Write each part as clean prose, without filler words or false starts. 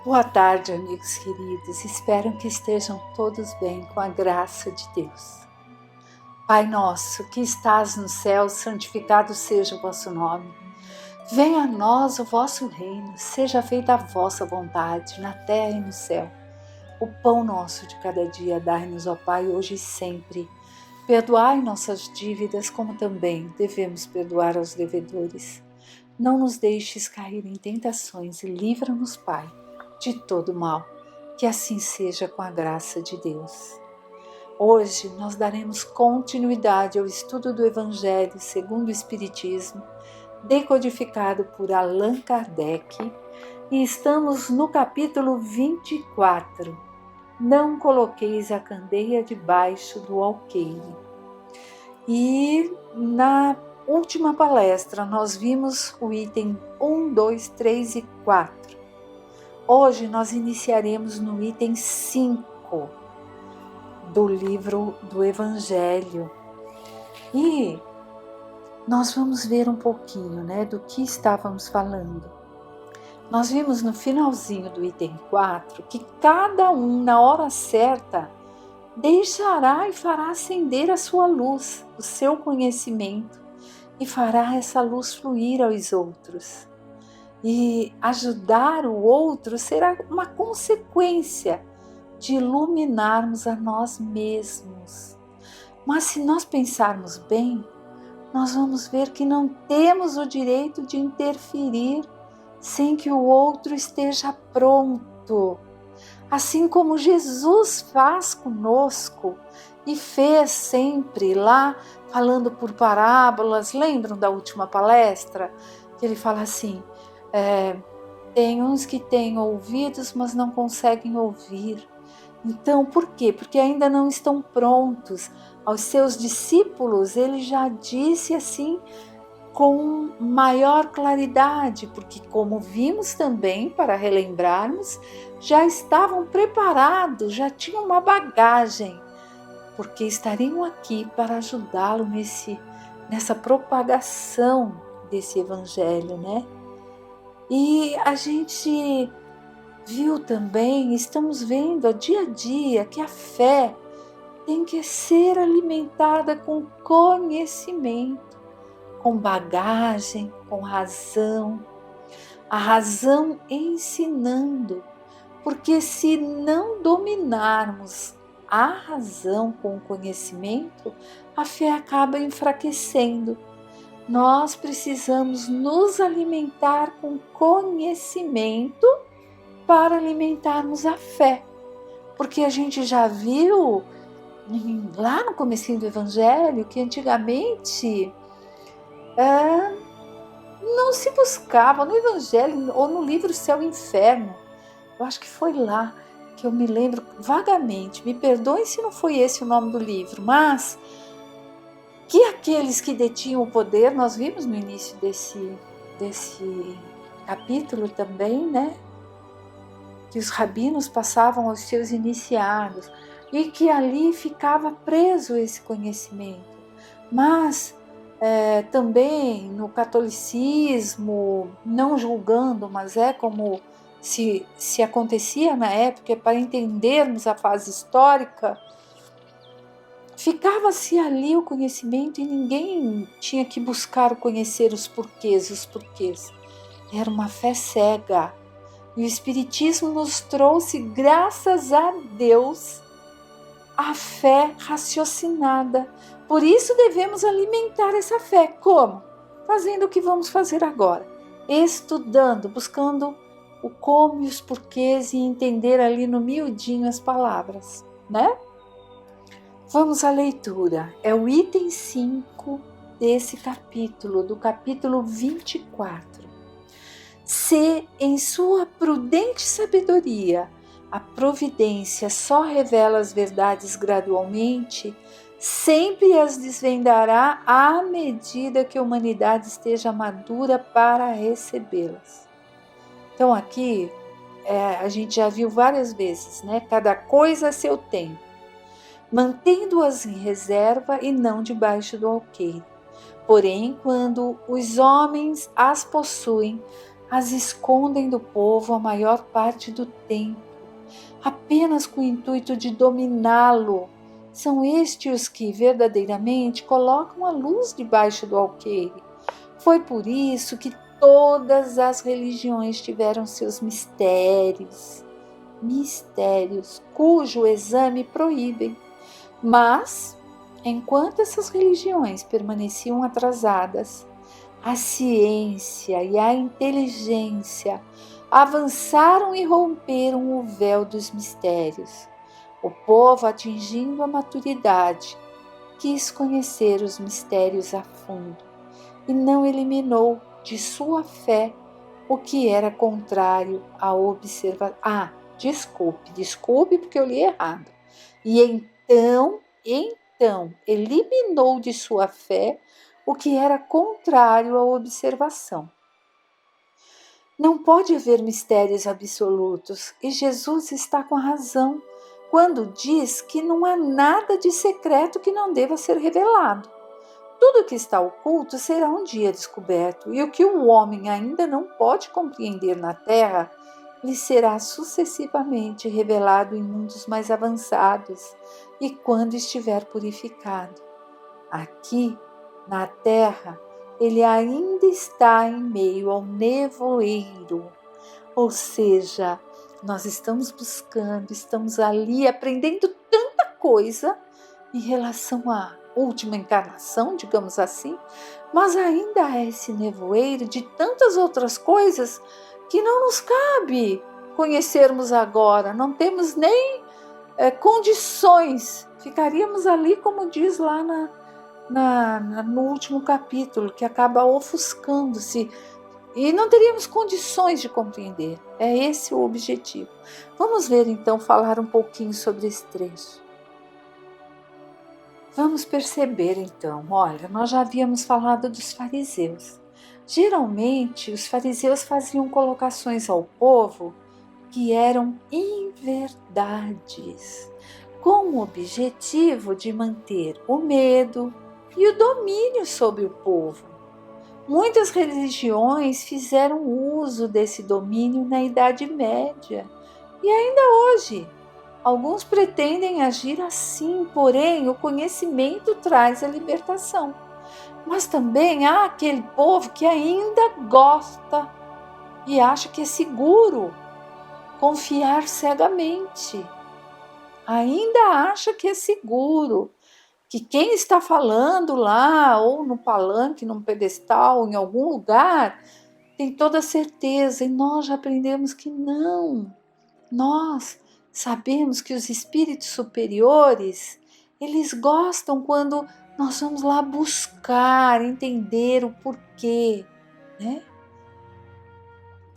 Boa tarde, amigos queridos. Espero que estejam todos bem com a graça de Deus. Pai nosso, que estás no céu, santificado seja o vosso nome. Venha a nós o vosso reino, seja feita a vossa vontade, na terra e no céu. O pão nosso de cada dia dai-nos, ó Pai, hoje e sempre. Perdoai nossas dívidas, como também devemos perdoar aos devedores. Não nos deixes cair em tentações e livra-nos, Pai, de todo mal, que assim seja com a graça de Deus. Hoje nós daremos continuidade ao estudo do Evangelho segundo o Espiritismo, decodificado por Allan Kardec, e estamos no capítulo 24. Não coloqueis a candeia debaixo do alqueire. E na última palestra nós vimos o item 1, 2, 3 e 4. Hoje nós iniciaremos no item 5 do livro do Evangelho e nós vamos ver um pouquinho, do que estávamos falando. Nós vimos no finalzinho do item 4 que cada um, na hora certa, deixará e fará acender a sua luz, o seu conhecimento, e fará essa luz fluir aos outros. E ajudar o outro será uma consequência de iluminarmos a nós mesmos. Mas se nós pensarmos bem, nós vamos ver que não temos o direito de interferir sem que o outro esteja pronto. Assim como Jesus faz conosco e fez sempre lá, falando por parábolas. Lembram da última palestra? Que ele fala assim, tem uns que têm ouvidos, mas não conseguem ouvir. Então, por quê? Porque ainda não estão prontos. Aos seus discípulos, ele já disse assim, com maior claridade, porque como vimos também, para relembrarmos, já estavam preparados, já tinham uma bagagem, porque estariam aqui para ajudá-lo nessa propagação desse evangelho, E a gente viu também, estamos vendo dia a dia que a fé tem que ser alimentada com conhecimento, com bagagem, com razão. A razão ensinando, porque se não dominarmos a razão com o conhecimento, a fé acaba enfraquecendo. Nós precisamos nos alimentar com conhecimento para alimentarmos a fé. Porque a gente já viu lá no comecinho do Evangelho que antigamente não se buscava no Evangelho ou no livro Céu e Inferno. Eu acho que foi lá que eu me lembro vagamente. Me perdoem se não foi esse o nome do livro, mas que aqueles que detinham o poder, nós vimos no início desse capítulo também, que os rabinos passavam aos seus iniciados e que ali ficava preso esse conhecimento. Mas também no catolicismo, não julgando, mas como se acontecia na época, para entendermos a fase histórica, ficava-se ali o conhecimento e ninguém tinha que buscar conhecer os porquês. Era uma fé cega. E o Espiritismo nos trouxe, graças a Deus, a fé raciocinada. Por isso devemos alimentar essa fé. Como? Fazendo o que vamos fazer agora. Estudando, buscando o como e os porquês e entender ali no miudinho as palavras, Vamos à leitura. É o item 5 desse capítulo, do capítulo 24. Se em sua prudente sabedoria a providência só revela as verdades gradualmente, sempre as desvendará à medida que a humanidade esteja madura para recebê-las. Então aqui a gente já viu várias vezes, Cada coisa a seu tempo, mantendo-as em reserva e não debaixo do alqueire. Porém, quando os homens as possuem, as escondem do povo a maior parte do tempo, apenas com o intuito de dominá-lo. São estes os que verdadeiramente colocam a luz debaixo do alqueire. Foi por isso que todas as religiões tiveram seus mistérios, cujo exame proíbem. Mas, enquanto essas religiões permaneciam atrasadas, a ciência e a inteligência avançaram e romperam o véu dos mistérios. O povo, atingindo a maturidade, quis conhecer os mistérios a fundo e não eliminou de sua fé o que era contrário à observação. Desculpe porque eu li errado. E então, eliminou de sua fé o que era contrário à observação. Não pode haver mistérios absolutos, e Jesus está com a razão quando diz que não há nada de secreto que não deva ser revelado. Tudo que está oculto será um dia descoberto, e o que o homem ainda não pode compreender na terra lhe será sucessivamente revelado em mundos mais avançados e quando estiver purificado. Aqui, na terra, ele ainda está em meio ao nevoeiro, ou seja, nós estamos buscando, estamos ali aprendendo tanta coisa em relação à última encarnação, digamos assim, mas ainda há esse nevoeiro de tantas outras coisas que não nos cabe conhecermos agora, não temos nem condições, ficaríamos ali como diz lá no último capítulo, que acaba ofuscando-se e não teríamos condições de compreender. É esse o objetivo. Vamos ver então, falar um pouquinho sobre esse trecho. Vamos perceber então, olha, nós já havíamos falado dos fariseus. Geralmente, os fariseus faziam colocações ao povo que eram inverdades, com o objetivo de manter o medo e o domínio sobre o povo. Muitas religiões fizeram uso desse domínio na Idade Média e ainda hoje. Alguns pretendem agir assim, porém o conhecimento traz a libertação. Mas também há aquele povo que ainda gosta e acha que é seguro confiar cegamente. Ainda acha que é seguro, que quem está falando lá, ou no palanque, num pedestal, em algum lugar, tem toda a certeza. E nós já aprendemos que não. Nós sabemos que os espíritos superiores, eles gostam quando nós vamos lá buscar, entender o porquê, né?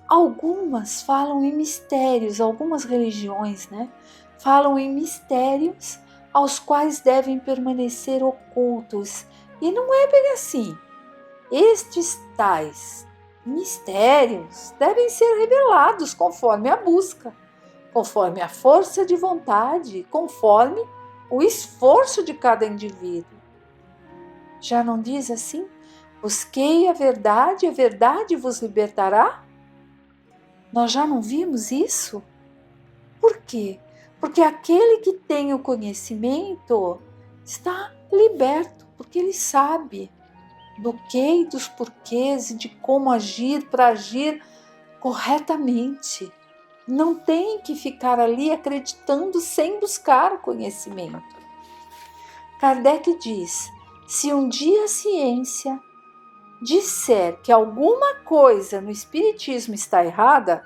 Algumas falam em mistérios, algumas religiões, né? Falam em mistérios aos quais devem permanecer ocultos. E não é bem assim. Estes tais mistérios devem ser revelados conforme a busca, conforme a força de vontade, conforme o esforço de cada indivíduo. Já não diz assim? Busquei a verdade vos libertará? Nós já não vimos isso? Por quê? Porque aquele que tem o conhecimento está liberto, porque ele sabe do que e dos porquês e de como agir para agir corretamente. Não tem que ficar ali acreditando sem buscar o conhecimento. Kardec diz: se um dia a ciência disser que alguma coisa no espiritismo está errada,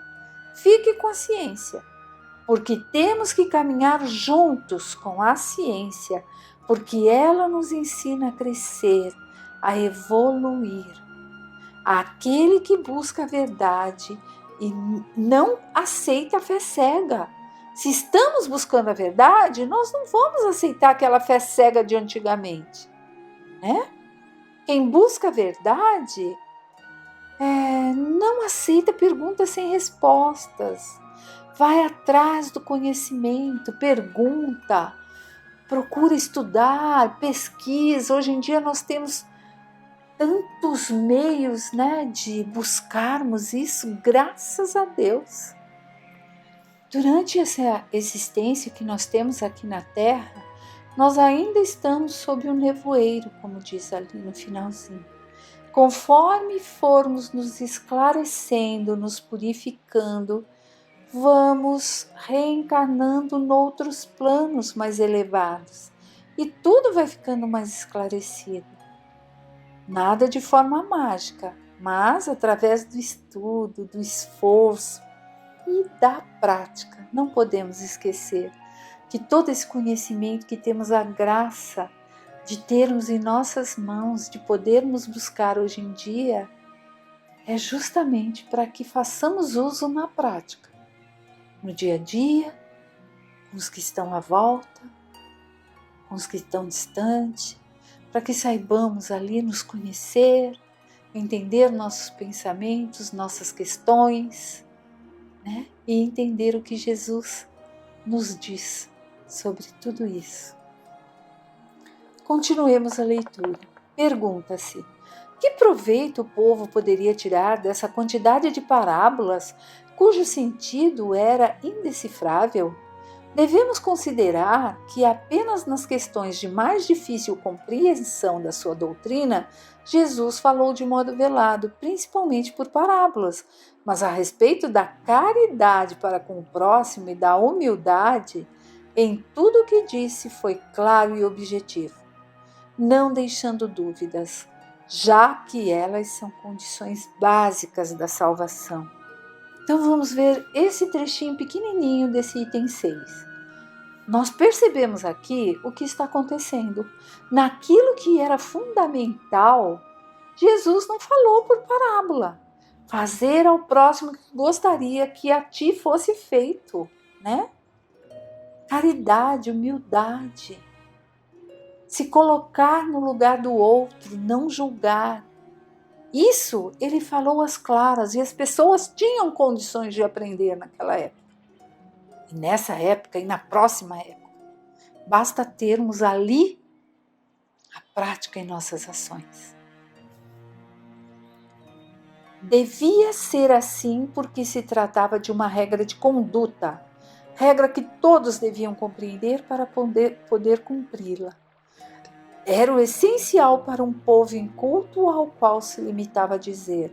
fique com a ciência, porque temos que caminhar juntos com a ciência, porque ela nos ensina a crescer, a evoluir. Aquele que busca a verdade e não aceita a fé cega. Se estamos buscando a verdade, nós não vamos aceitar aquela fé cega de antigamente, né? Quem busca a verdade não aceita perguntas sem respostas. Vai atrás do conhecimento, pergunta, procura estudar, pesquisa. Hoje em dia nós temos tantos meios, né, de buscarmos isso, graças a Deus. Durante essa existência que nós temos aqui na Terra, nós ainda estamos sob o nevoeiro, como diz ali no finalzinho. Conforme formos nos esclarecendo, nos purificando, vamos reencarnando noutros planos mais elevados e tudo vai ficando mais esclarecido. Nada de forma mágica, mas através do estudo, do esforço e da prática. Não podemos esquecer que todo esse conhecimento que temos a graça de termos em nossas mãos, de podermos buscar hoje em dia, é justamente para que façamos uso na prática, no dia a dia, com os que estão à volta, com os que estão distantes, para que saibamos ali nos conhecer, entender nossos pensamentos, nossas questões, né? E entender o que Jesus nos diz sobre tudo isso. Continuemos a leitura. Pergunta-se: que proveito o povo poderia tirar dessa quantidade de parábolas cujo sentido era indecifrável? Devemos considerar que apenas nas questões de mais difícil compreensão da sua doutrina, Jesus falou de modo velado, principalmente por parábolas, mas a respeito da caridade para com o próximo e da humildade, em tudo o que disse foi claro e objetivo, não deixando dúvidas, já que elas são condições básicas da salvação. Então vamos ver esse trechinho pequenininho desse item 6. Nós percebemos aqui o que está acontecendo. Naquilo que era fundamental, Jesus não falou por parábola. Fazer ao próximo que gostaria que a ti fosse feito, né? Caridade, humildade. Se colocar no lugar do outro, não julgar. Isso ele falou às claras e as pessoas tinham condições de aprender naquela época. E nessa época e na próxima época, basta termos ali a prática em nossas ações. Devia ser assim porque se tratava de uma regra de conduta, regra que todos deviam compreender para poder cumpri-la. Era o essencial para um povo inculto ao qual se limitava a dizer: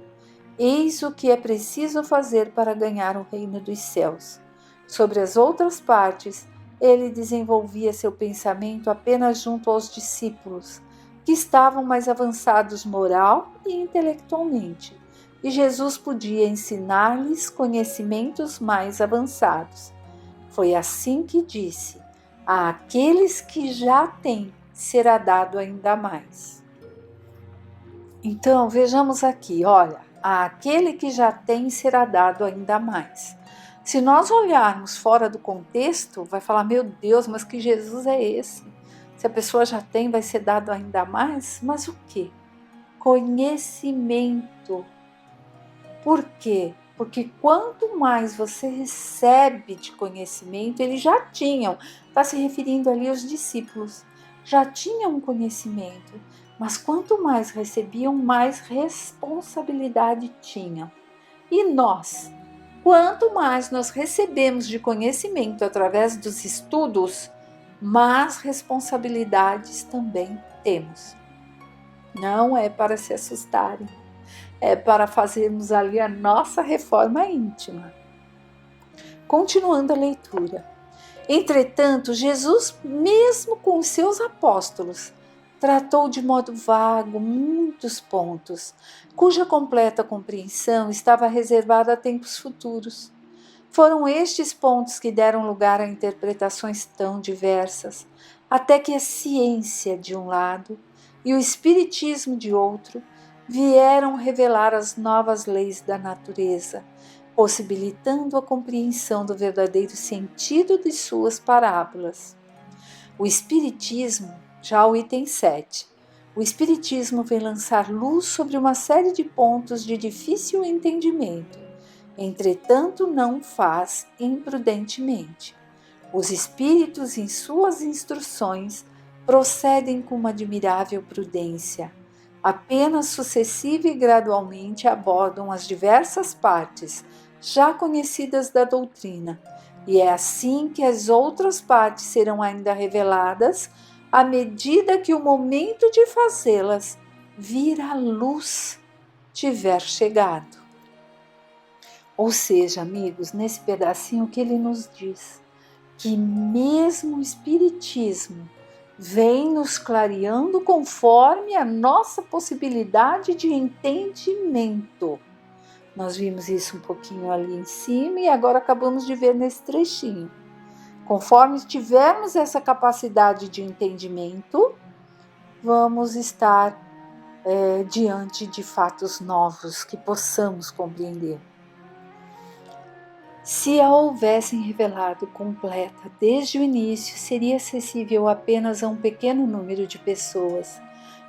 eis o que é preciso fazer para ganhar o reino dos céus. Sobre as outras partes, ele desenvolvia seu pensamento apenas junto aos discípulos, que estavam mais avançados moral e intelectualmente, e Jesus podia ensinar-lhes conhecimentos mais avançados. Foi assim que disse: a aqueles que já têm, será dado ainda mais. Então, vejamos aqui, olha, àquele que já tem será dado ainda mais. Se nós olharmos fora do contexto, vai falar, meu Deus, mas que Jesus é esse? Se a pessoa já tem, vai ser dado ainda mais? Mas o quê? Conhecimento. Por quê? Porque quanto mais você recebe de conhecimento, eles já tinham, está se referindo ali aos discípulos, já tinham um conhecimento, mas quanto mais recebiam, mais responsabilidade tinham. E nós, quanto mais nós recebemos de conhecimento através dos estudos, mais responsabilidades também temos. Não é para se assustarem, é para fazermos ali a nossa reforma íntima. Continuando a leitura. Entretanto, Jesus, mesmo com os seus apóstolos, tratou de modo vago muitos pontos, cuja completa compreensão estava reservada a tempos futuros. Foram estes pontos que deram lugar a interpretações tão diversas, até que a ciência, de um lado, e o espiritismo, de outro, vieram revelar as novas leis da natureza, possibilitando a compreensão do verdadeiro sentido de suas parábolas. O Espiritismo, já o item 7, o Espiritismo vem lançar luz sobre uma série de pontos de difícil entendimento, entretanto não o faz imprudentemente. Os Espíritos, em suas instruções, procedem com uma admirável prudência, apenas sucessiva e gradualmente abordam as diversas partes já conhecidas da doutrina, e é assim que as outras partes serão ainda reveladas à medida que o momento de fazê-las vir à luz tiver chegado. Ou seja, amigos, nesse pedacinho que ele nos diz, que mesmo o Espiritismo vem nos clareando conforme a nossa possibilidade de entendimento. Nós vimos isso um pouquinho ali em cima e agora acabamos de ver nesse trechinho. Conforme tivermos essa capacidade de entendimento, vamos estar diante de fatos novos que possamos compreender. Se a houvessem revelado completa desde o início, seria acessível apenas a um pequeno número de pessoas,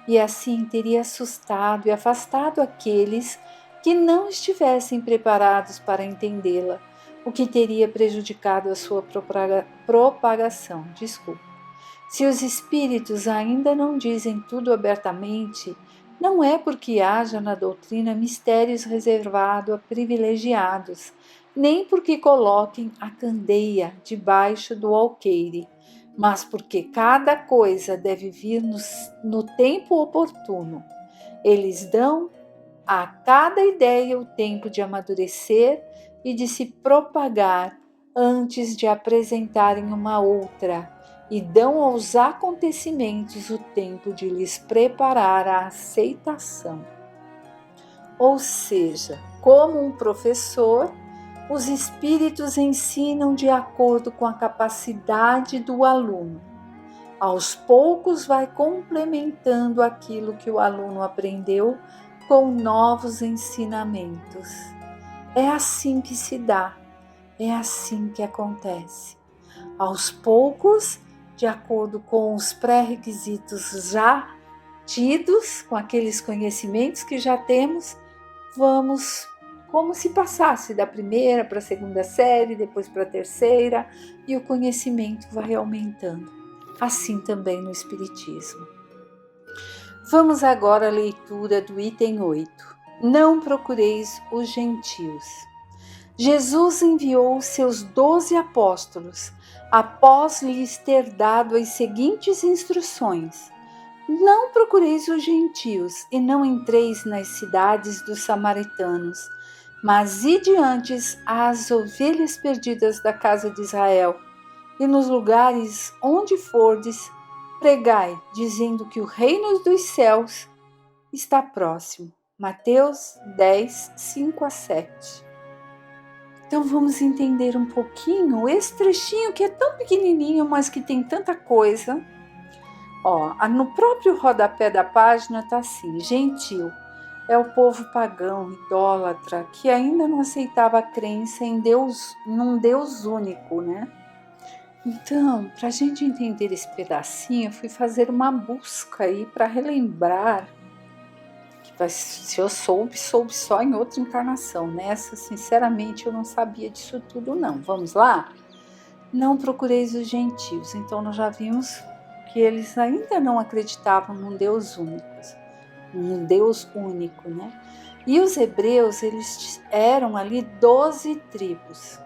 e assim teria assustado e afastado aqueles que não estivessem preparados para entendê-la, o que teria prejudicado a sua propagação. Se os espíritos ainda não dizem tudo abertamente, não é porque haja na doutrina mistérios reservados a privilegiados, nem porque coloquem a candeia debaixo do alqueire, mas porque cada coisa deve vir no tempo oportuno. Eles dão a cada ideia o tempo de amadurecer e de se propagar antes de apresentarem uma outra, e dão aos acontecimentos o tempo de lhes preparar a aceitação. Ou seja, como um professor, os espíritos ensinam de acordo com a capacidade do aluno. Aos poucos vai complementando aquilo que o aluno aprendeu com novos ensinamentos. É assim que se dá, é assim que acontece. Aos poucos, de acordo com os pré-requisitos já tidos, com aqueles conhecimentos que já temos, vamos como se passasse da primeira para a segunda série, depois para a terceira, e o conhecimento vai aumentando. Assim também no Espiritismo. Vamos agora à leitura do item 8. Não procureis os gentios. Jesus enviou seus 12 apóstolos, após lhes ter dado as seguintes instruções: não procureis os gentios e não entreis nas cidades dos samaritanos, mas ide antes às ovelhas perdidas da casa de Israel, e nos lugares onde fordes, pregai, dizendo que o reino dos céus está próximo. Mateus 10, 5-7. Então vamos entender um pouquinho esse trechinho que é tão pequenininho, mas que tem tanta coisa. No próprio rodapé da página está assim: gentil é o povo pagão, idólatra, que ainda não aceitava a crença em Deus, num Deus único, né? Então, para a gente entender esse pedacinho, eu fui fazer uma busca aí para relembrar, que se eu soube só em outra encarnação. Nessa, sinceramente, eu não sabia disso tudo, não. Vamos lá? Não procureis os gentios. Então, nós já vimos que eles ainda não acreditavam num Deus único, né? E os hebreus, eles eram ali 12 tribos.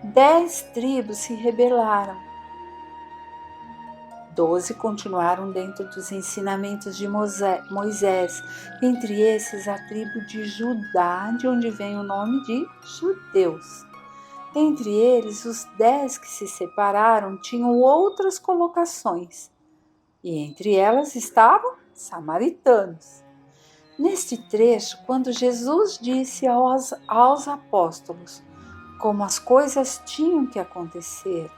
10 tribos se rebelaram. 12 continuaram dentro dos ensinamentos de Moisés. Entre esses, a tribo de Judá, de onde vem o nome de judeus. Entre eles, os 10 que se separaram tinham outras colocações. E entre elas estavam samaritanos. Neste trecho, quando Jesus disse aos apóstolos como as coisas tinham que acontecer,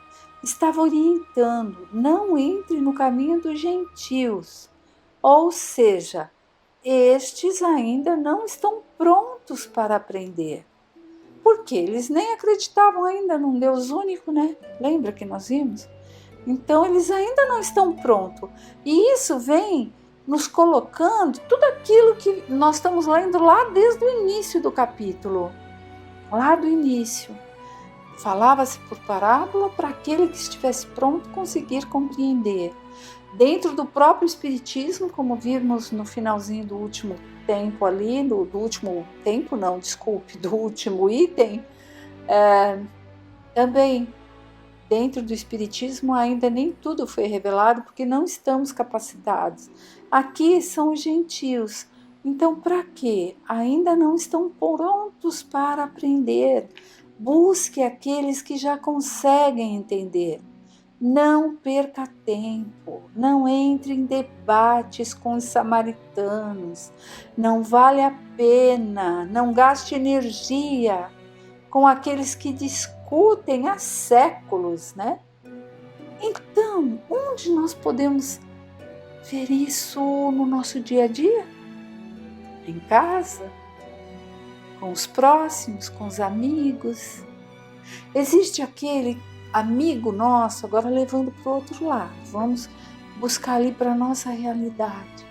estava orientando: não entre no caminho dos gentios. Ou seja, estes ainda não estão prontos para aprender. Porque eles nem acreditavam ainda num Deus único, né? Lembra que nós vimos? Então, eles ainda não estão prontos. E isso vem nos colocando tudo aquilo que nós estamos lendo lá desde o início do capítulo. Lá do início. Falava-se por parábola para aquele que estivesse pronto conseguir compreender. Dentro do próprio Espiritismo, como vimos no finalzinho do último tempo ali, do último tempo não, desculpe, do último item, também dentro do Espiritismo ainda nem tudo foi revelado, porque não estamos capacitados. Aqui são os gentios. Então, para quê? Ainda não estão prontos para aprender. Busque aqueles que já conseguem entender. Não perca tempo, não entre em debates com os samaritanos. Não vale a pena, não gaste energia com aqueles que discutem há séculos, né? Então, onde nós podemos ver isso no nosso dia a dia? Em casa, com os próximos, com os amigos. Existe aquele amigo nosso, agora levando para o outro lado, vamos buscar ali para a nossa realidade,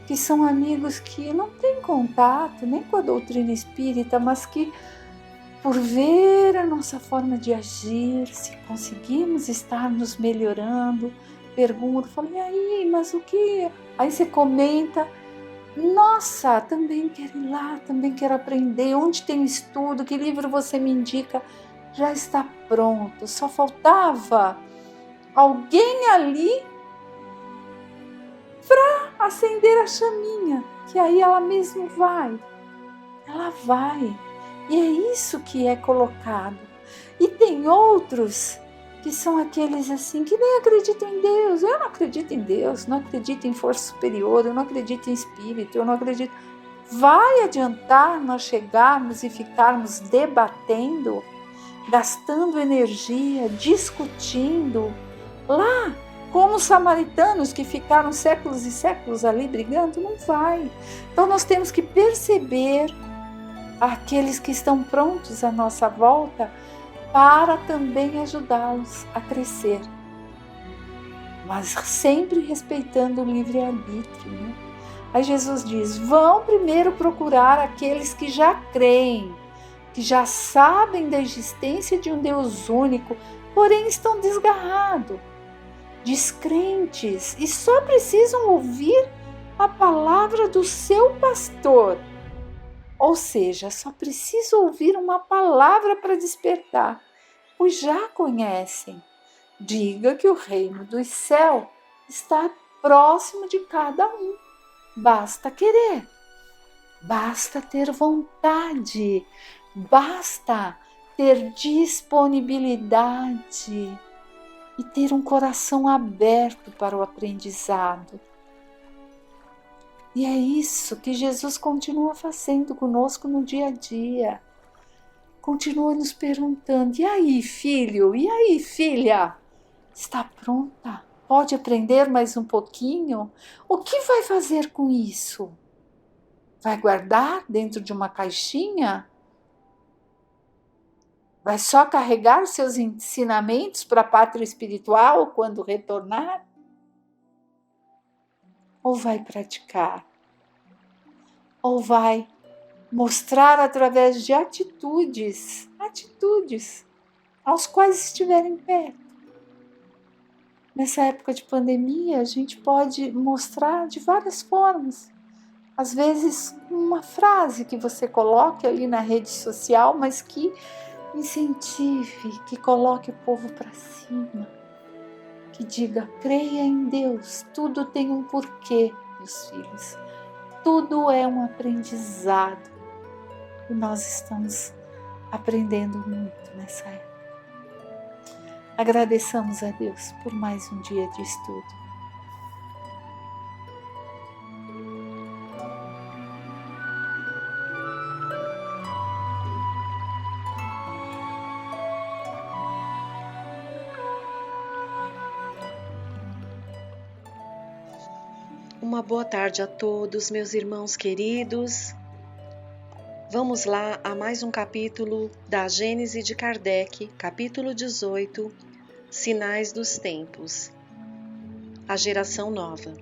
que são amigos que não têm contato nem com a doutrina espírita, mas que, por ver a nossa forma de agir, se conseguimos estar nos melhorando, perguntam, falam, e aí, mas o que? Aí você comenta, nossa, também quero ir lá, também quero aprender, onde tem estudo, que livro você me indica? Já está pronto, só faltava alguém ali para acender a chaminha, que aí ela mesmo vai, ela vai. E é isso que é colocado. E tem outros que são aqueles assim, que nem acreditam em Deus. Eu não acredito em Deus, não acredito em força superior, eu não acredito em espírito, eu não acredito. Vai adiantar nós chegarmos e ficarmos debatendo, gastando energia, discutindo, lá como os samaritanos que ficaram séculos e séculos ali brigando? Não vai. Então nós temos que perceber aqueles que estão prontos à nossa volta para também ajudá-los a crescer, mas sempre respeitando o livre-arbítrio, né? Aí Jesus diz, vão primeiro procurar aqueles que já creem, que já sabem da existência de um Deus único, porém estão desgarrados, descrentes, e só precisam ouvir a palavra do seu pastor. Ou seja, só preciso ouvir uma palavra para despertar, pois já conhecem. Diga que o reino dos céus está próximo de cada um. Basta querer, basta ter vontade, basta ter disponibilidade e ter um coração aberto para o aprendizado. E é isso que Jesus continua fazendo conosco no dia a dia. Continua nos perguntando, e aí, filho? E aí, filha? Está pronta? Pode aprender mais um pouquinho? O que vai fazer com isso? Vai guardar dentro de uma caixinha? Vai só carregar seus ensinamentos para a pátria espiritual quando retornar? Ou vai praticar? Ou vai mostrar através de atitudes aos quais estiverem perto? Nessa época de pandemia, a gente pode mostrar de várias formas. Às vezes, uma frase que você coloque ali na rede social, mas que incentive, que coloque o povo para cima, que diga, creia em Deus, tudo tem um porquê, meus filhos, tudo é um aprendizado e nós estamos aprendendo muito nessa época. Agradeçamos a Deus por mais um dia de estudo. Uma boa tarde a todos, meus irmãos queridos. Vamos lá a mais um capítulo da Gênese de Kardec, capítulo 18, Sinais dos Tempos, a geração nova.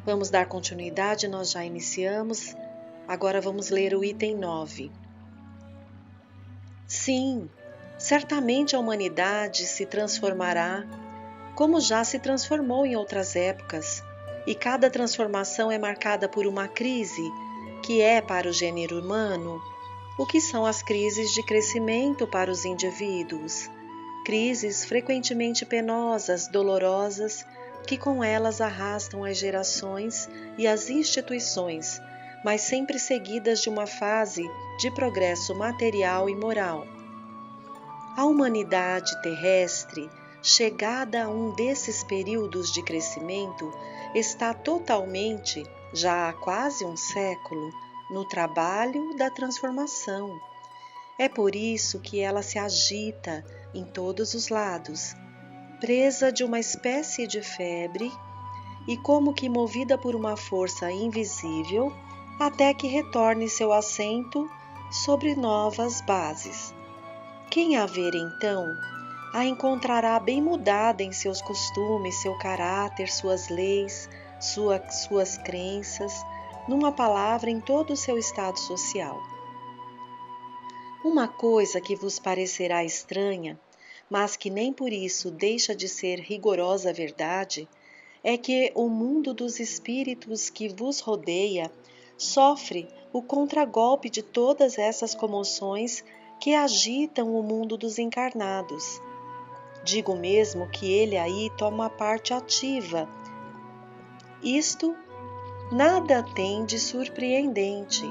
Vamos dar continuidade, nós já iniciamos, agora vamos ler o item 9. Sim, certamente a humanidade se transformará como já se transformou em outras épocas, e cada transformação é marcada por uma crise, que é para o gênero humano o que são as crises de crescimento para os indivíduos. Crises frequentemente penosas, dolorosas, que com elas arrastam as gerações e as instituições, mas sempre seguidas de uma fase de progresso material e moral. A humanidade terrestre, chegada a um desses períodos de crescimento, está totalmente, já há quase um século, no trabalho da transformação. É por isso que ela se agita em todos os lados, presa de uma espécie de febre e como que movida por uma força invisível, até que retorne seu assento sobre novas bases. Quem a ver então, a encontrará bem mudada em seus costumes, seu caráter, suas leis, suas crenças, numa palavra, em todo o seu estado social. Uma coisa que vos parecerá estranha, mas que nem por isso deixa de ser rigorosa verdade, é que o mundo dos espíritos que vos rodeia sofre o contragolpe de todas essas comoções que agitam o mundo dos encarnados. Digo mesmo que ele aí toma parte ativa. Isto nada tem de surpreendente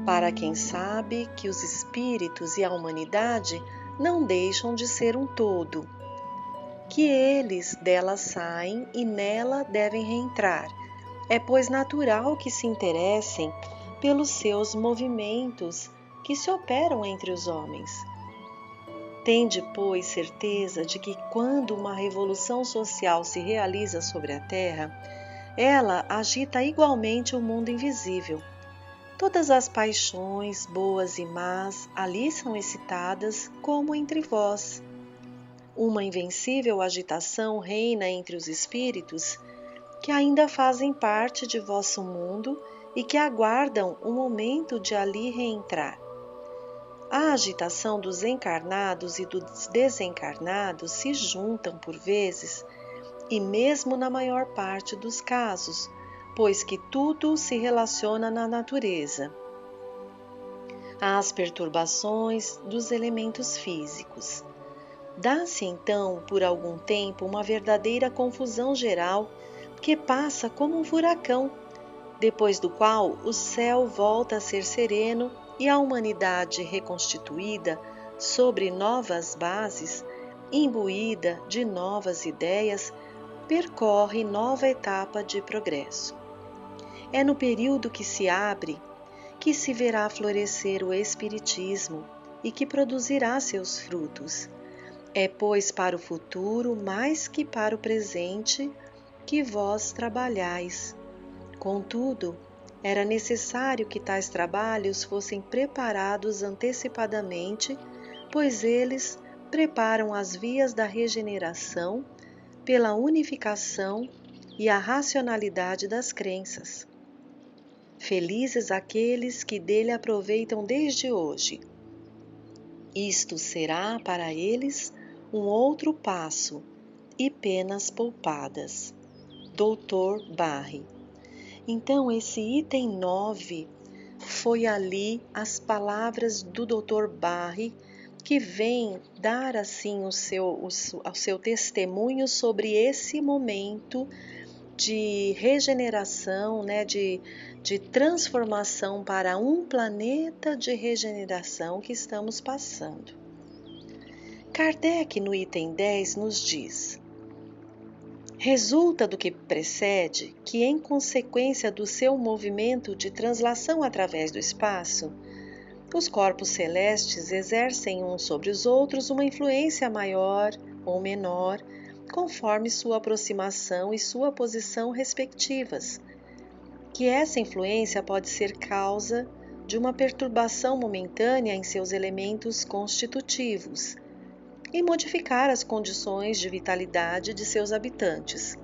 para quem sabe que os espíritos e a humanidade não deixam de ser um todo, que eles dela saem e nela devem reentrar. É, pois, natural que se interessem pelos seus movimentos que se operam entre os homens. Tende, pois, certeza de que quando uma revolução social se realiza sobre a Terra, ela agita igualmente o mundo invisível. Todas as paixões, boas e más, ali são excitadas como entre vós. Uma invencível agitação reina entre os espíritos que ainda fazem parte de vosso mundo e que aguardam o momento de ali reentrar. A agitação dos encarnados e dos desencarnados se juntam por vezes, e mesmo na maior parte dos casos, pois que tudo se relaciona na natureza. Às perturbações dos elementos físicos. Dá-se então, por algum tempo, uma verdadeira confusão geral que passa como um furacão, depois do qual o céu volta a ser sereno e a humanidade reconstituída sobre novas bases, imbuída de novas ideias, percorre nova etapa de progresso. É no período que se abre que se verá florescer o Espiritismo e que produzirá seus frutos. É, pois, para o futuro, mais que para o presente, que vós trabalhais. Contudo, era necessário que tais trabalhos fossem preparados antecipadamente, pois eles preparam as vias da regeneração pela unificação e a racionalidade das crenças. Felizes aqueles que dele aproveitam desde hoje. Isto será para eles um outro passo e penas poupadas. Dr. Barry. Então, esse item 9 foi ali as palavras do Dr. Barry, que vem dar assim o seu testemunho sobre esse momento de regeneração, né, de transformação para um planeta de regeneração que estamos passando. Kardec, no item 10, nos diz: resulta do que precede que, em consequência do seu movimento de translação através do espaço, os corpos celestes exercem uns sobre os outros uma influência maior ou menor, conforme sua aproximação e sua posição respectivas, que essa influência pode ser causa de uma perturbação momentânea em seus elementos constitutivos e modificar as condições de vitalidade de seus habitantes,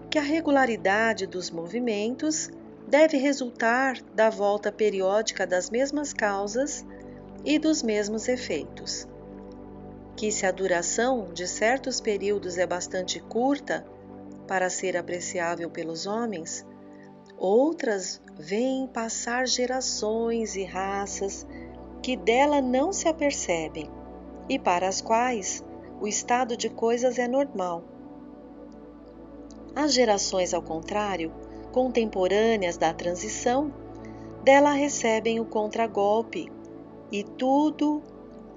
que a regularidade dos movimentos deve resultar da volta periódica das mesmas causas e dos mesmos efeitos, que, se a duração de certos períodos é bastante curta para ser apreciável pelos homens, outras veem passar gerações e raças que dela não se apercebem e para as quais o estado de coisas é normal. As gerações, ao contrário, contemporâneas da transição, dela recebem o contragolpe e tudo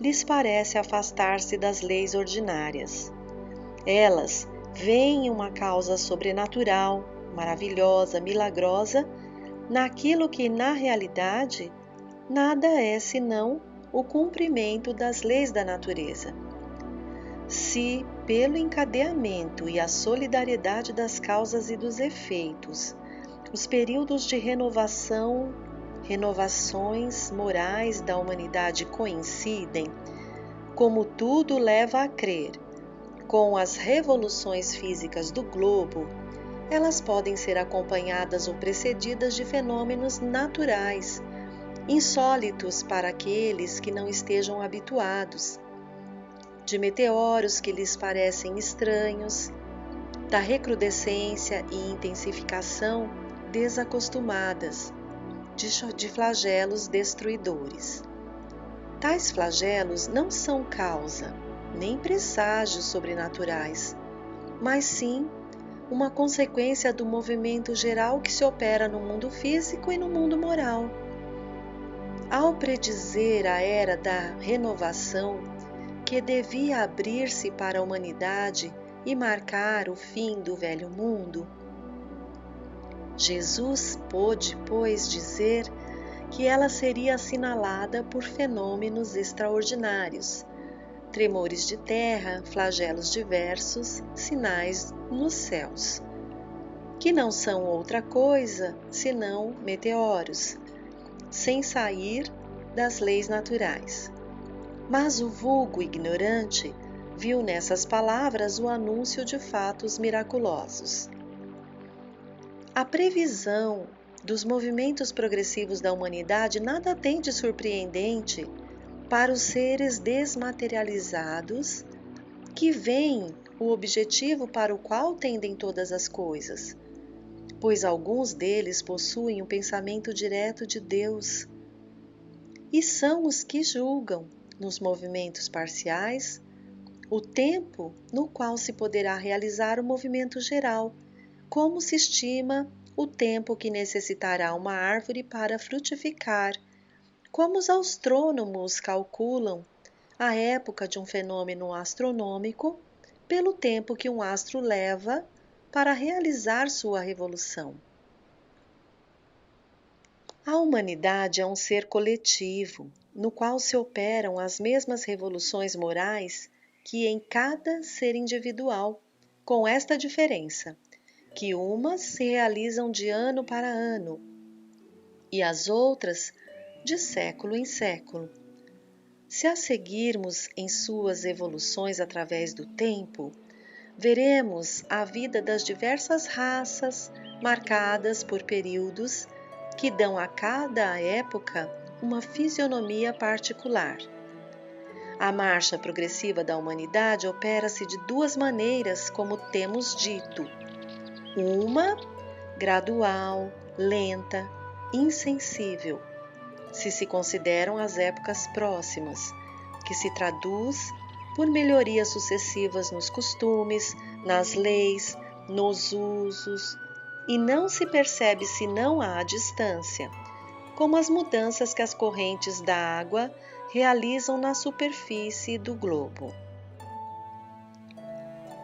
lhes parece afastar-se das leis ordinárias. Elas veem uma causa sobrenatural, maravilhosa, milagrosa, naquilo que, na realidade, nada é senão o cumprimento das leis da natureza. Se, pelo encadeamento e a solidariedade das causas e dos efeitos, os períodos de renovações morais da humanidade coincidem, como tudo leva a crer, com as revoluções físicas do globo, elas podem ser acompanhadas ou precedidas de fenômenos naturais, insólitos para aqueles que não estejam habituados, de meteoros que lhes parecem estranhos, da recrudescência e intensificação desacostumadas, de flagelos destruidores. Tais flagelos não são causa, nem presságios sobrenaturais, mas sim uma consequência do movimento geral que se opera no mundo físico e no mundo moral. Ao predizer a era da renovação, que devia abrir-se para a humanidade e marcar o fim do velho mundo, Jesus pôde, pois, dizer que ela seria assinalada por fenômenos extraordinários, tremores de terra, flagelos diversos, sinais nos céus, que não são outra coisa senão meteoros, sem sair das leis naturais. Mas o vulgo ignorante viu nessas palavras o anúncio de fatos miraculosos. A previsão dos movimentos progressivos da humanidade nada tem de surpreendente para os seres desmaterializados que veem o objetivo para o qual tendem todas as coisas, pois alguns deles possuem o pensamento direto de Deus e são os que julgam, nos movimentos parciais, o tempo no qual se poderá realizar o movimento geral, como se estima o tempo que necessitará uma árvore para frutificar, como os astrônomos calculam a época de um fenômeno astronômico pelo tempo que um astro leva para realizar sua revolução. A humanidade é um ser coletivo, no qual se operam as mesmas revoluções morais que em cada ser individual, com esta diferença, que umas se realizam de ano para ano e as outras de século em século. Se a seguirmos em suas evoluções através do tempo, veremos a vida das diversas raças marcadas por períodos que dão a cada época uma fisionomia particular. A marcha progressiva da humanidade opera-se de duas maneiras, como temos dito. Uma, gradual, lenta, insensível, se consideram as épocas próximas, que se traduz por melhorias sucessivas nos costumes, nas leis, nos usos, e não se percebe senão à distância, como as mudanças que as correntes da água realizam na superfície do globo.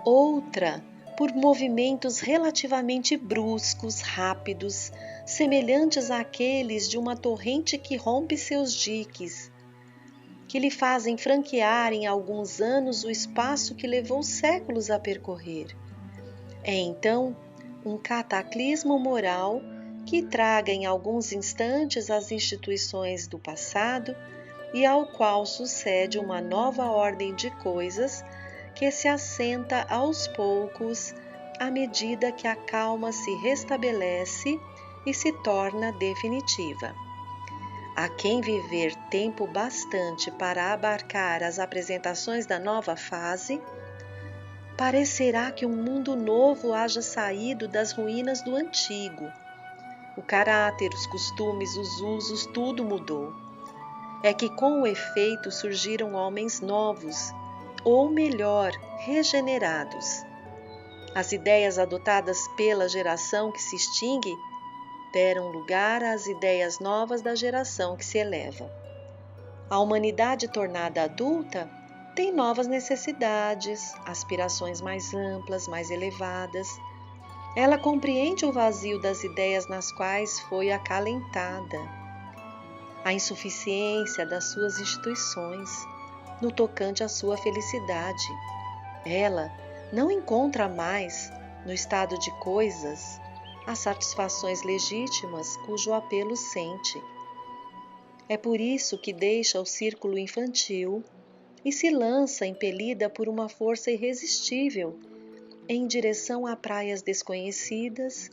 Outra, por movimentos relativamente bruscos, rápidos, semelhantes àqueles de uma torrente que rompe seus diques, que lhe fazem franquear em alguns anos o espaço que levou séculos a percorrer. É então um cataclismo moral que traga em alguns instantes as instituições do passado e ao qual sucede uma nova ordem de coisas que se assenta aos poucos à medida que a calma se restabelece e se torna definitiva. A quem viver tempo bastante para abarcar as apresentações da nova fase, parecerá que um mundo novo haja saído das ruínas do antigo. O caráter, os costumes, os usos, tudo mudou. É que com o efeito surgiram homens novos, ou melhor, regenerados. As ideias adotadas pela geração que se extingue deram lugar às ideias novas da geração que se eleva. A humanidade tornada adulta tem novas necessidades, aspirações mais amplas, mais elevadas. Ela compreende o vazio das ideias nas quais foi acalentada, a insuficiência das suas instituições no tocante à sua felicidade. Ela não encontra mais, no estado de coisas, as satisfações legítimas cujo apelo sente. É por isso que deixa o círculo infantil e se lança, impelida por uma força irresistível, em direção a praias desconhecidas,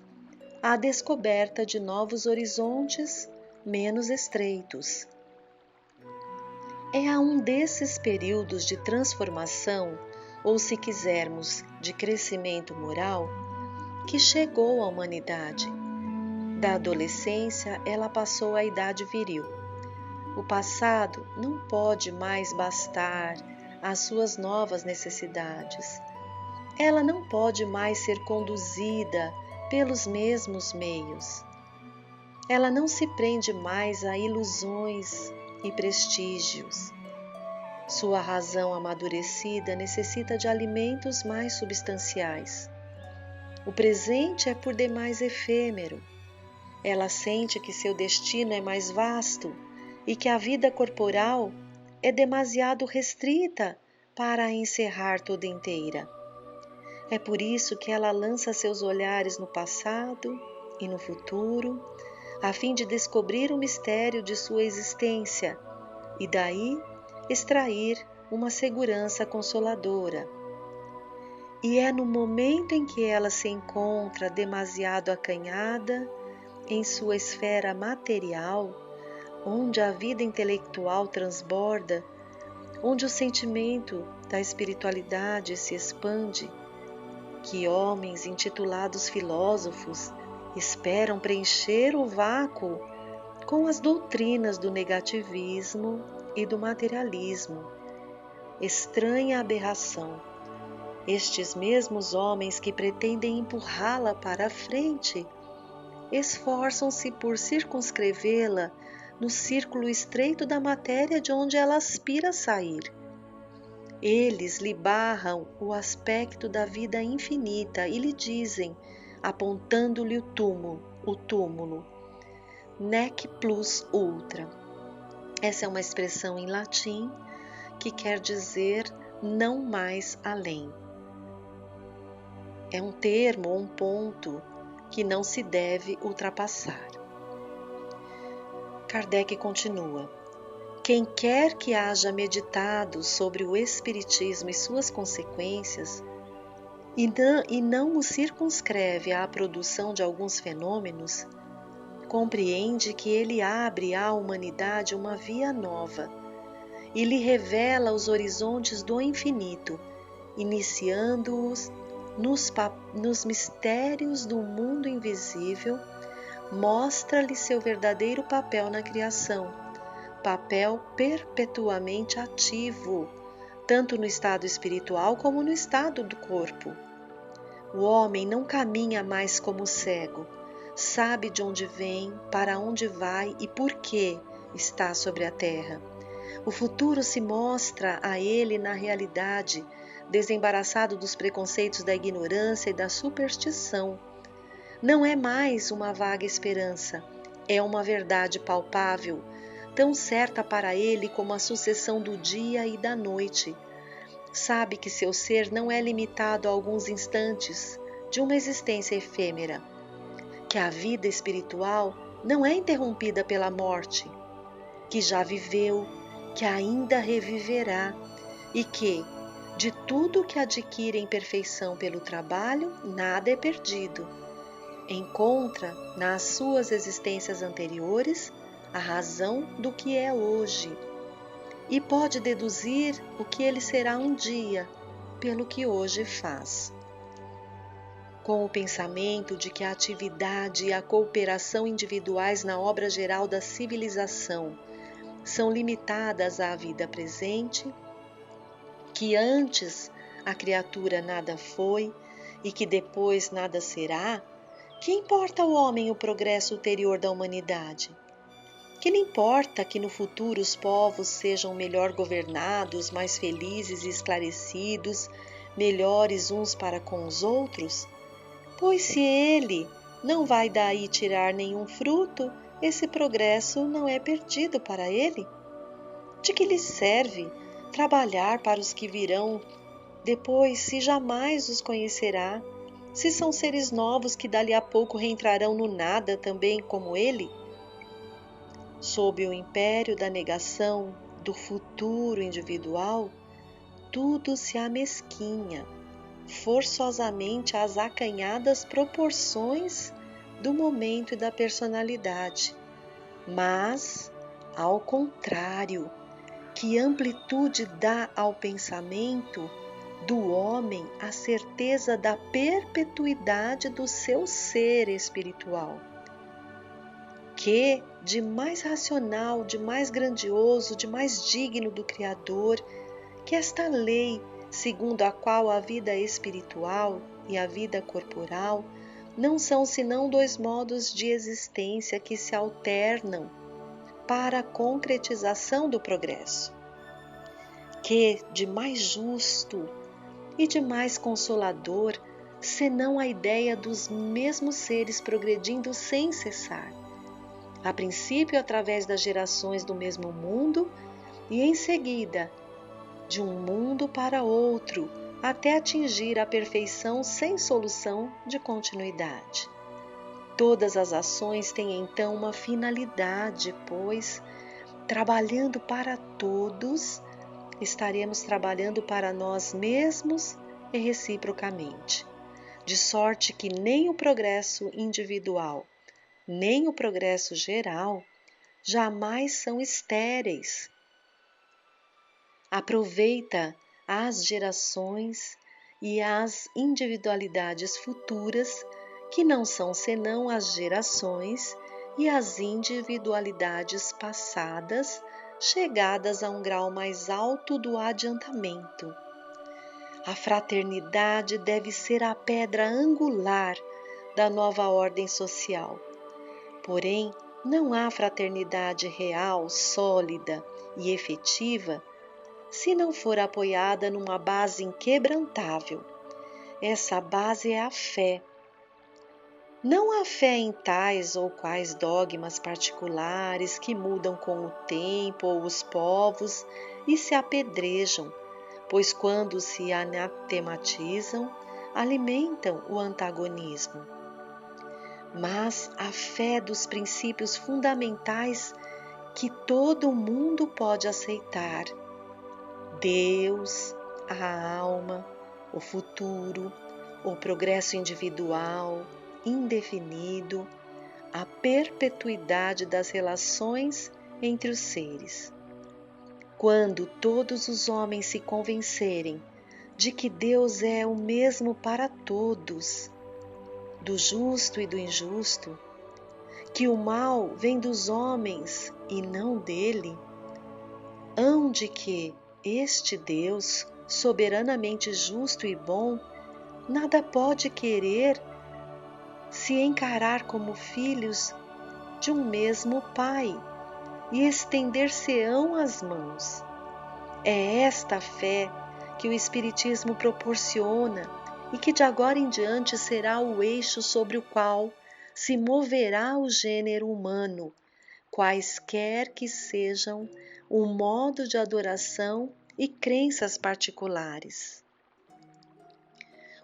à descoberta de novos horizontes menos estreitos. É a um desses períodos de transformação, ou se quisermos, de crescimento moral, que chegou a humanidade. Da adolescência, ela passou à idade viril. O passado não pode mais bastar às suas novas necessidades. Ela não pode mais ser conduzida pelos mesmos meios. Ela não se prende mais a ilusões e prestígios. Sua razão amadurecida necessita de alimentos mais substanciais. O presente é por demais efêmero. Ela sente que seu destino é mais vasto e que a vida corporal é demasiado restrita para a encerrar toda inteira. É por isso que ela lança seus olhares no passado e no futuro, a fim de descobrir o mistério de sua existência e daí extrair uma segurança consoladora. E é no momento em que ela se encontra demasiado acanhada em sua esfera material, onde a vida intelectual transborda, onde o sentimento da espiritualidade se expande, que homens intitulados filósofos esperam preencher o vácuo com as doutrinas do negativismo e do materialismo. Estranha aberração! Estes mesmos homens que pretendem empurrá-la para a frente esforçam-se por circunscrevê-la no círculo estreito da matéria de onde ela aspira a sair. Eles lhe barram o aspecto da vida infinita e lhe dizem, apontando-lhe o túmulo, nec plus ultra. Essa é uma expressão em latim que quer dizer não mais além. É um termo ou um ponto que não se deve ultrapassar. Kardec continua: quem quer que haja meditado sobre o Espiritismo e suas consequências, e não o circunscreve à produção de alguns fenômenos, compreende que ele abre à humanidade uma via nova e lhe revela os horizontes do infinito, iniciando-os nos mistérios do mundo invisível, mostra-lhe seu verdadeiro papel na criação, papel perpetuamente ativo, tanto no estado espiritual como no estado do corpo. O homem não caminha mais como cego, sabe de onde vem, para onde vai e por que está sobre a terra. O futuro se mostra a ele na realidade, desembaraçado dos preconceitos da ignorância e da superstição. Não é mais uma vaga esperança, é uma verdade palpável, tão certa para ele como a sucessão do dia e da noite. Sabe que seu ser não é limitado a alguns instantes de uma existência efêmera, que a vida espiritual não é interrompida pela morte, que já viveu, que ainda reviverá e que, de tudo que adquire em perfeição pelo trabalho, nada é perdido. Encontra, nas suas existências anteriores, a razão do que é hoje e pode deduzir o que ele será um dia pelo que hoje faz. Com o pensamento de que a atividade e a cooperação individuais na obra geral da civilização são limitadas à vida presente, que antes a criatura nada foi e que depois nada será, que importa ao homem o progresso ulterior da humanidade? Que lhe importa que no futuro os povos sejam melhor governados, mais felizes e esclarecidos, melhores uns para com os outros? Pois se ele não vai daí tirar nenhum fruto, esse progresso não é perdido para ele? De que lhe serve trabalhar para os que virão depois, se jamais os conhecerá, se são seres novos que dali a pouco reentrarão no nada também como ele? Sob o império da negação do futuro individual, tudo se amesquinha, forçosamente às acanhadas proporções do momento e da personalidade. Mas, ao contrário, que amplitude dá ao pensamento do homem a certeza da perpetuidade do seu ser espiritual. Que de mais racional, de mais grandioso, de mais digno do Criador, que esta lei segundo a qual a vida espiritual e a vida corporal não são senão dois modos de existência que se alternam para a concretização do progresso. Que de mais justo e de mais consolador, senão a ideia dos mesmos seres progredindo sem cessar, a princípio através das gerações do mesmo mundo e em seguida de um mundo para outro, até atingir a perfeição sem solução de continuidade. Todas as ações têm então uma finalidade, pois, trabalhando para todos, estaremos trabalhando para nós mesmos e reciprocamente, de sorte que nem o progresso individual, nem o progresso geral jamais são estéreis. Aproveita as gerações e as individualidades futuras, que não são senão as gerações e as individualidades passadas, chegadas a um grau mais alto do adiantamento. A fraternidade deve ser a pedra angular da nova ordem social. Porém, não há fraternidade real, sólida e efetiva se não for apoiada numa base inquebrantável. Essa base é a fé. Não a fé em tais ou quais dogmas particulares que mudam com o tempo ou os povos e se apedrejam, pois quando se anatematizam, alimentam o antagonismo. Mas a fé dos princípios fundamentais que todo mundo pode aceitar: Deus, a alma, o futuro, o progresso individual, indefinido, a perpetuidade das relações entre os seres. Quando todos os homens se convencerem de que Deus é o mesmo para todos, do justo e do injusto, que o mal vem dos homens e não dele, hão de que este Deus, soberanamente justo e bom, nada pode querer se encarar como filhos de um mesmo Pai e estender-se-ão as mãos. É esta fé que o Espiritismo proporciona e que de agora em diante será o eixo sobre o qual se moverá o gênero humano, quaisquer que sejam o modo de adoração e crenças particulares.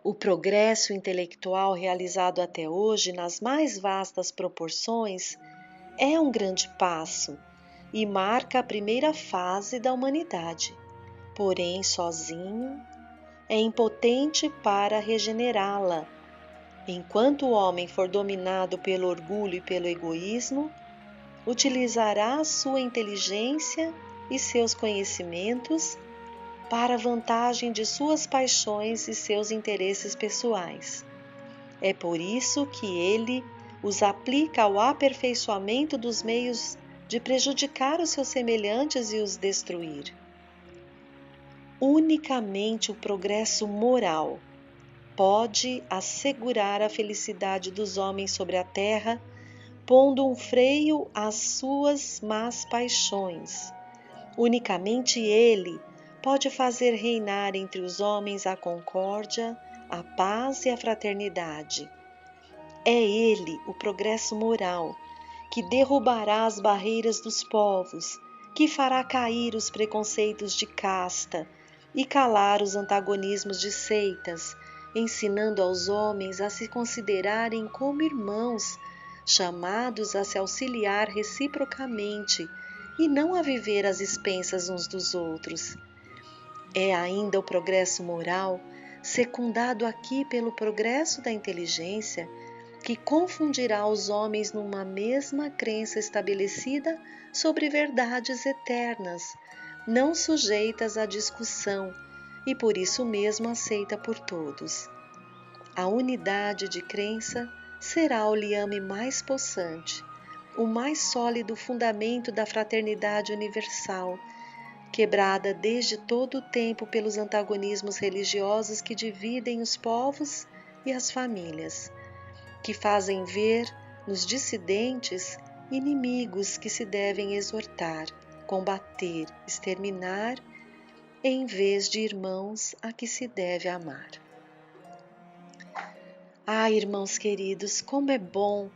O progresso intelectual realizado até hoje nas mais vastas proporções é um grande passo e marca a primeira fase da humanidade, porém sozinho é impotente para regenerá-la. Enquanto o homem for dominado pelo orgulho e pelo egoísmo, utilizará sua inteligência e seus conhecimentos para a vantagem de suas paixões e seus interesses pessoais. É por isso que ele os aplica ao aperfeiçoamento dos meios de prejudicar os seus semelhantes e os destruir. Unicamente o progresso moral pode assegurar a felicidade dos homens sobre a terra, pondo um freio às suas más paixões. Unicamente ele pode fazer reinar entre os homens a concórdia, a paz e a fraternidade. É ele, o progresso moral, que derrubará as barreiras dos povos, que fará cair os preconceitos de casta e calar os antagonismos de seitas, ensinando aos homens a se considerarem como irmãos, chamados a se auxiliar reciprocamente e não a viver às expensas uns dos outros. É ainda o progresso moral, secundado aqui pelo progresso da inteligência, que confundirá os homens numa mesma crença estabelecida sobre verdades eternas, não sujeitas à discussão e por isso mesmo aceita por todos. A unidade de crença será o liame mais possante, o mais sólido fundamento da fraternidade universal, quebrada desde todo o tempo pelos antagonismos religiosos que dividem os povos e as famílias, que fazem ver nos dissidentes inimigos que se devem exortar, combater, exterminar, em vez de irmãos a que se deve amar. Irmãos queridos, como é bom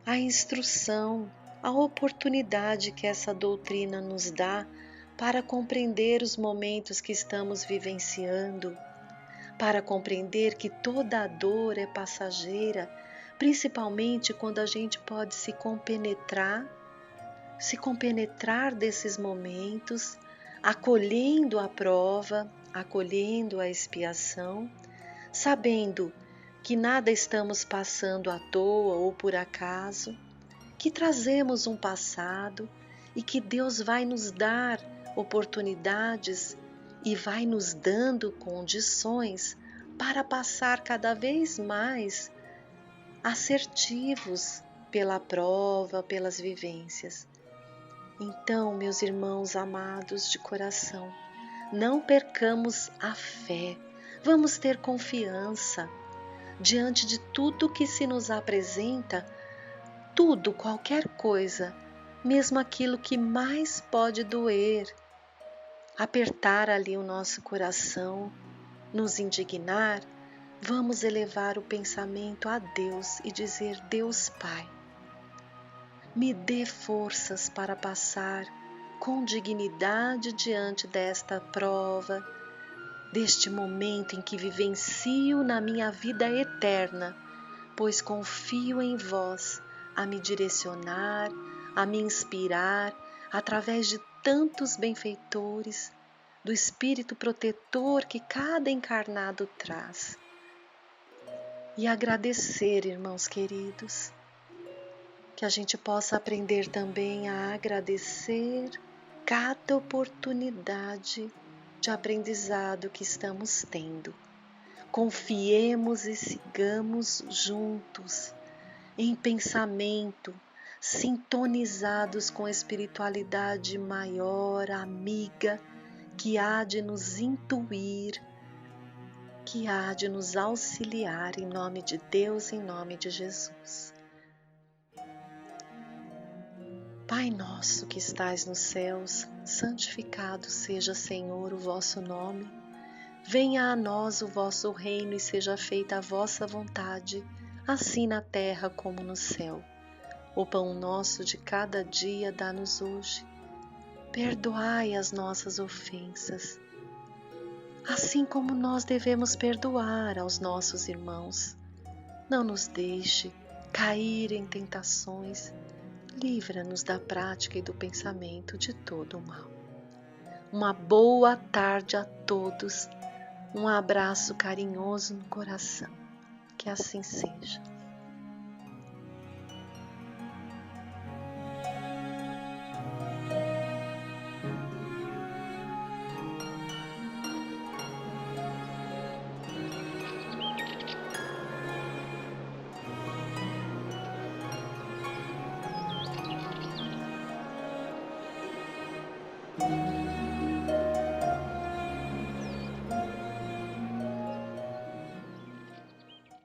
a instrução, a oportunidade que essa doutrina nos dá para compreender os momentos que estamos vivenciando, para compreender que toda a dor é passageira, principalmente quando a gente pode se compenetrar desses momentos, acolhendo a prova, acolhendo a expiação, sabendo que nada estamos passando à toa ou por acaso, que trazemos um passado e que Deus vai nos dar oportunidades e vai nos dando condições para passar cada vez mais assertivos pela prova, pelas vivências. Então, meus irmãos amados de coração, não percamos a fé, vamos ter confiança diante de tudo que se nos apresenta, tudo, qualquer coisa, mesmo aquilo que mais pode doer, apertar ali o nosso coração, nos indignar, vamos elevar o pensamento a Deus e dizer: Deus Pai, me dê forças para passar com dignidade diante desta prova, deste momento em que vivencio na minha vida eterna, pois confio em vós a me direcionar, a me inspirar através de tantos benfeitores, do Espírito protetor que cada encarnado traz. E agradecer, irmãos queridos, que a gente possa aprender também a agradecer cada oportunidade de aprendizado que estamos tendo. Confiemos e sigamos juntos, em pensamento, sintonizados com a espiritualidade maior, amiga, que há de nos intuir, que há de nos auxiliar, em nome de Deus, em nome de Jesus. Pai nosso que estais nos céus, santificado seja, Senhor, o vosso nome. Venha a nós o vosso reino e seja feita a vossa vontade, assim na terra como no céu. O pão nosso de cada dia dá-nos hoje. Perdoai as nossas ofensas, assim como nós devemos perdoar aos nossos irmãos. Não nos deixe cair em tentações. Livra-nos da prática e do pensamento de todo o mal. Uma boa tarde a todos. Um abraço carinhoso no coração. Que assim seja.